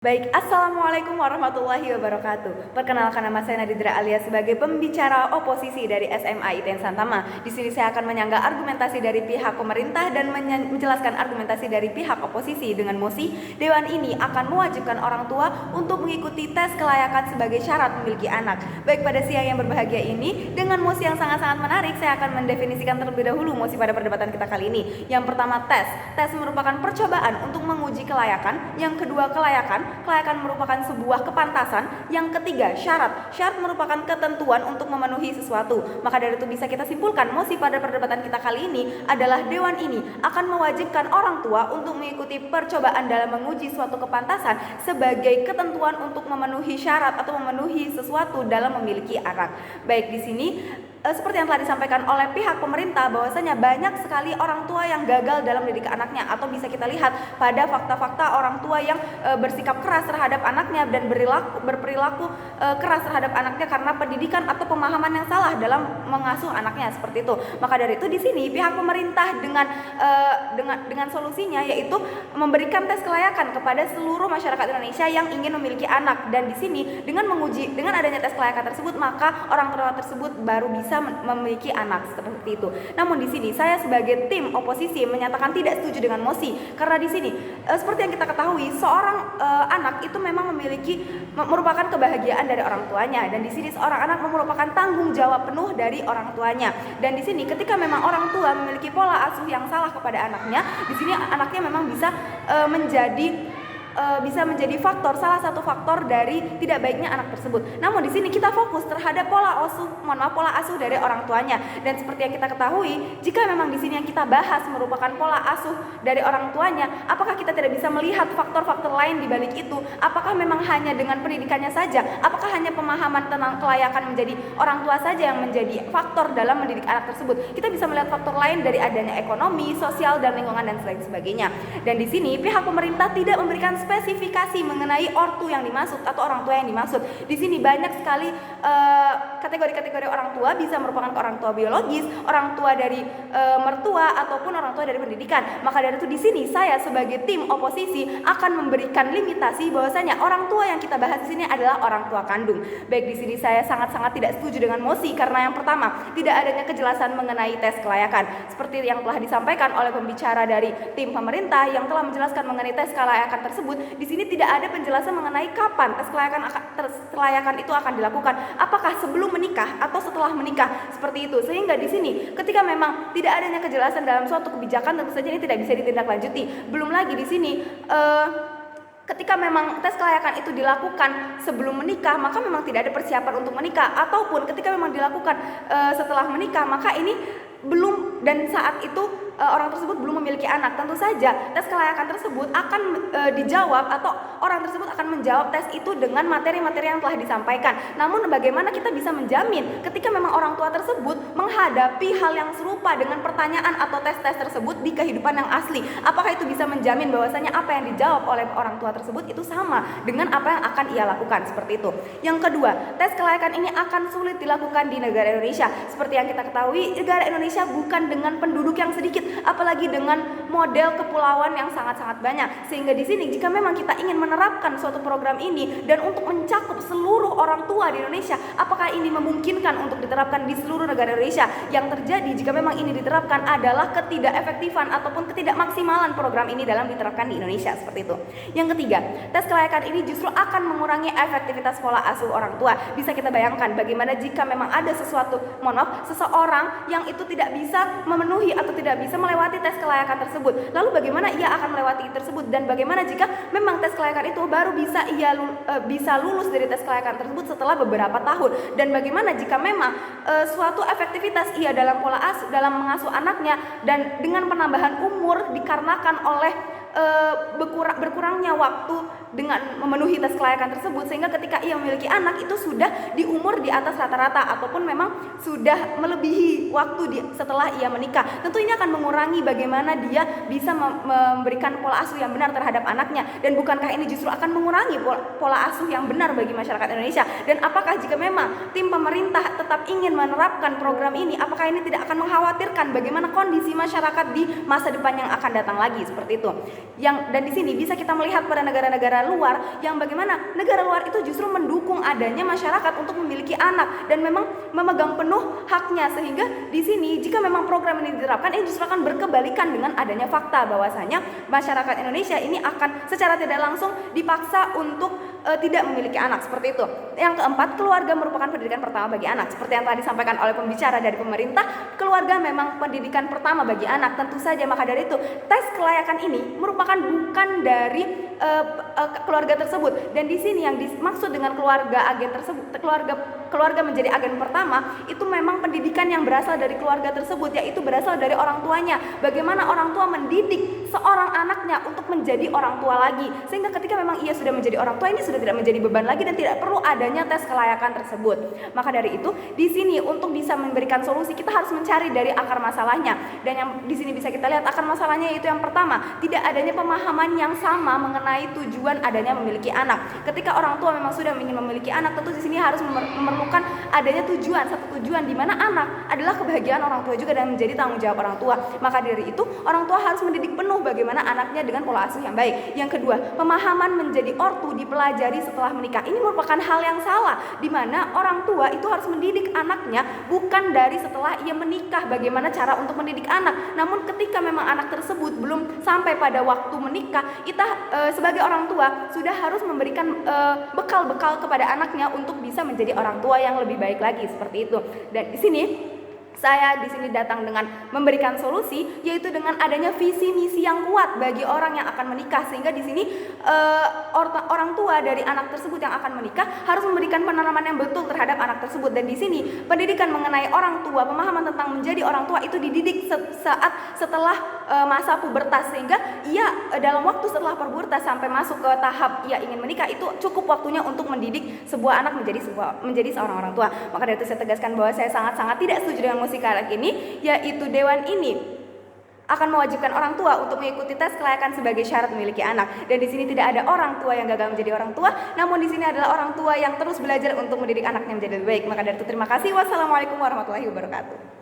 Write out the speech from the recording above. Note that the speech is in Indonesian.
Baik, Assalamualaikum warahmatullahi wabarakatuh. Perkenalkan, nama saya Nadidra alias sebagai pembicara oposisi dari SMA ITN Santama. Di sini saya akan menyangga argumentasi dari pihak pemerintah dan menjelaskan argumentasi dari pihak oposisi dengan mosi Dewan ini akan mewajibkan orang tua untuk mengikuti tes kelayakan sebagai syarat memiliki anak. Baik, pada siang yang berbahagia ini dengan mosi yang sangat-sangat menarik, saya akan mendefinisikan terlebih dahulu mosi pada perdebatan kita kali ini. Yang pertama, tes. Tes merupakan percobaan untuk menguji kelayakan. Yang kedua, kelayakan merupakan sebuah kepantasan. Yang ketiga, syarat. Syarat merupakan ketentuan untuk memenuhi sesuatu. Maka dari itu bisa kita simpulkan mosi pada perdebatan kita kali ini adalah Dewan ini akan mewajibkan orang tua untuk mengikuti percobaan dalam menguji suatu kepantasan sebagai ketentuan untuk memenuhi syarat atau memenuhi sesuatu dalam memiliki anak. Baik, di sini seperti yang telah disampaikan oleh pihak pemerintah bahwasanya banyak sekali orang tua yang gagal dalam mendidik anaknya, atau bisa kita lihat pada fakta-fakta orang tua yang bersikap keras terhadap anaknya dan berperilaku keras terhadap anaknya karena pendidikan atau pemahaman yang salah dalam mengasuh anaknya, seperti itu. Maka dari itu di sini pihak pemerintah dengan solusinya yaitu memberikan tes kelayakan kepada seluruh masyarakat Indonesia yang ingin memiliki anak, dan di sini dengan adanya tes kelayakan tersebut maka orang tua tersebut baru bisa memiliki anak, seperti itu. Namun di sini saya sebagai tim oposisi menyatakan tidak setuju dengan mosi, karena di sini seperti yang kita ketahui seorang anak itu memang merupakan kebahagiaan dari orang tuanya, dan di sini seorang anak merupakan tanggung jawab penuh dari orang tuanya. Dan di sini ketika memang orang tua memiliki pola asuh yang salah kepada anaknya, di sini anaknya memang bisa menjadi salah satu faktor dari tidak baiknya anak tersebut. Namun di sini kita fokus terhadap pola asuh dari orang tuanya. Dan seperti yang kita ketahui, jika memang di sini yang kita bahas merupakan pola asuh dari orang tuanya, apakah kita tidak bisa melihat faktor-faktor lain di balik itu? Apakah memang hanya dengan pendidikannya saja? Apakah hanya pemahaman tentang kelayakan menjadi orang tua saja yang menjadi faktor dalam mendidik anak tersebut? Kita bisa melihat faktor lain dari adanya ekonomi, sosial, dan lingkungan dan lain sebagainya. Dan di sini pihak pemerintah tidak memberikan spesifikasi mengenai ortu yang dimaksud atau orang tua yang dimaksud. Di sini banyak sekali kategori-kategori orang tua, bisa merupakan orang tua biologis, orang tua dari mertua, ataupun orang tua dari pendidikan. Maka dari itu di sini saya sebagai tim oposisi akan memberikan limitasi bahwasanya orang tua yang kita bahas di sini adalah orang tua kandung. Baik, di sini saya sangat-sangat tidak setuju dengan mosi karena yang pertama, tidak adanya kejelasan mengenai tes kelayakan. Seperti yang telah disampaikan oleh pembicara dari tim pemerintah yang telah menjelaskan mengenai tes kelayakan tersebut, di sini tidak ada penjelasan mengenai kapan tes kelayakan itu akan dilakukan. Apakah sebelum menikah atau setelah menikah, seperti itu. Sehingga di sini ketika memang tidak adanya kejelasan dalam suatu kebijakan, tentu saja ini tidak bisa ditindaklanjuti. Belum lagi di sini ketika memang tes kelayakan itu dilakukan sebelum menikah, maka memang tidak ada persiapan untuk menikah, ataupun ketika memang dilakukan setelah menikah, maka ini belum, dan saat itu orang tersebut belum memiliki anak. Tentu saja tes kelayakan tersebut akan dijawab, atau orang tersebut akan menjawab tes itu dengan materi-materi yang telah disampaikan. Namun bagaimana kita bisa menjamin ketika memang orang tua tersebut menghadapi hal yang serupa dengan pertanyaan atau tes-tes tersebut di kehidupan yang asli? Apakah itu bisa menjamin bahwasanya apa yang dijawab oleh orang tua tersebut itu sama dengan apa yang akan ia lakukan, seperti itu. Yang kedua, tes kelayakan ini akan sulit dilakukan di negara Indonesia. Seperti yang kita ketahui, negara Indonesia bukan dengan penduduk yang sedikit, apalagi dengan model kepulauan yang sangat-sangat banyak. Sehingga di sini jika memang kita ingin menerapkan suatu program ini dan untuk mencakup seluruh orang tua di Indonesia, apakah ini memungkinkan untuk diterapkan di seluruh negara Indonesia? Yang terjadi jika memang ini diterapkan adalah ketidakefektifan ataupun ketidakmaksimalan program ini dalam diterapkan di Indonesia, seperti itu. Yang ketiga, tes kelayakan ini justru akan mengurangi efektivitas pola asuh orang tua. Bisa kita bayangkan bagaimana jika memang ada seseorang yang itu tidak bisa memenuhi atau tidak bisa melewati tes kelayakan tersebut. Lalu bagaimana ia akan melewati tersebut, dan bagaimana jika memang tes kelayakan itu baru bisa lulus dari tes kelayakan tersebut setelah beberapa tahun, dan bagaimana jika memang suatu efektivitas ia dalam mengasuh anaknya, dan dengan penambahan umur dikarenakan oleh berkurangnya waktu dengan memenuhi tes kelayakan tersebut, sehingga ketika ia memiliki anak itu sudah di umur di atas rata-rata, ataupun memang sudah melebihi waktu setelah ia menikah. Tentu ini akan mengurangi bagaimana dia bisa memberikan pola asuh yang benar terhadap anaknya. Dan bukankah ini justru akan mengurangi pola asuh yang benar bagi masyarakat Indonesia? Dan apakah jika memang tim pemerintah tetap ingin menerapkan program ini, apakah ini tidak akan mengkhawatirkan bagaimana kondisi masyarakat di masa depan yang akan datang lagi, seperti itu. Dan di sini bisa kita melihat pada negara-negara luar yang bagaimana negara luar itu justru mendukung adanya masyarakat untuk memiliki anak dan memang memegang penuh haknya, sehingga di sini jika memang program ini diterapkan, ini justru akan berkebalikan dengan adanya fakta bahwasanya masyarakat Indonesia ini akan secara tidak langsung dipaksa untuk tidak memiliki anak, seperti itu. Yang keempat, keluarga merupakan pendidikan pertama bagi anak. Seperti yang tadi disampaikan oleh pembicara dari pemerintah, keluarga memang pendidikan pertama bagi anak. Tentu saja, maka dari itu tes kelayakan ini merupakan bukan dari keluarga tersebut. Dan di sini yang dimaksud dengan keluarga agen tersebut, keluarga menjadi agen pertama, itu memang pendidikan yang berasal dari keluarga tersebut, yaitu berasal dari orang tuanya. Bagaimana orang tua mendidik seorang anaknya untuk menjadi orang tua lagi, sehingga ketika memang ia sudah menjadi orang tua, ini sudah tidak menjadi beban lagi dan tidak perlu adanya tes kelayakan tersebut. Maka dari itu, di sini untuk bisa memberikan solusi, kita harus mencari dari akar masalahnya. Dan yang di sini bisa kita lihat akar masalahnya, yaitu yang pertama, tidak adanya pemahaman yang sama mengenai tujuan adanya memiliki anak. Ketika orang tua memang sudah ingin memiliki anak, tentu di sini harus memerlukan adanya satu tujuan di mana anak adalah kebahagiaan orang tua juga dan menjadi tanggung jawab orang tua. Maka dari itu, orang tua harus mendidik penuh bagaimana anaknya dengan pola asuh yang baik. Yang kedua, pemahaman menjadi ortu dipelajari setelah menikah. Ini merupakan hal yang salah, di mana orang tua itu harus mendidik anaknya bukan dari setelah ia menikah bagaimana cara untuk mendidik anak. Namun ketika memang anak tersebut belum sampai pada waktu menikah, kita sebagai orang tua sudah harus memberikan bekal-bekal kepada anaknya untuk bisa menjadi orang tua yang lebih baik lagi, seperti itu. Dan di sini saya datang dengan memberikan solusi, yaitu dengan adanya visi misi yang kuat bagi orang yang akan menikah, sehingga di sini orang tua dari anak tersebut yang akan menikah harus memberikan penanaman yang betul terhadap anak tersebut. Dan di sini pendidikan mengenai orang tua, pemahaman tentang menjadi orang tua itu dididik saat setelah masa pubertas, sehingga ia dalam waktu setelah pubertas sampai masuk ke tahap ia ingin menikah, itu cukup waktunya untuk mendidik sebuah anak menjadi seorang orang tua. Maka dari itu saya tegaskan bahwa saya sangat-sangat tidak setuju dengan sekarang ini, yaitu Dewan ini akan mewajibkan orang tua untuk mengikuti tes kelayakan sebagai syarat memiliki anak. Dan di sini tidak ada orang tua yang gagal menjadi orang tua, namun di sini adalah orang tua yang terus belajar untuk mendidik anaknya menjadi lebih baik. Maka dari itu terima kasih. Wassalamualaikum warahmatullahi wabarakatuh.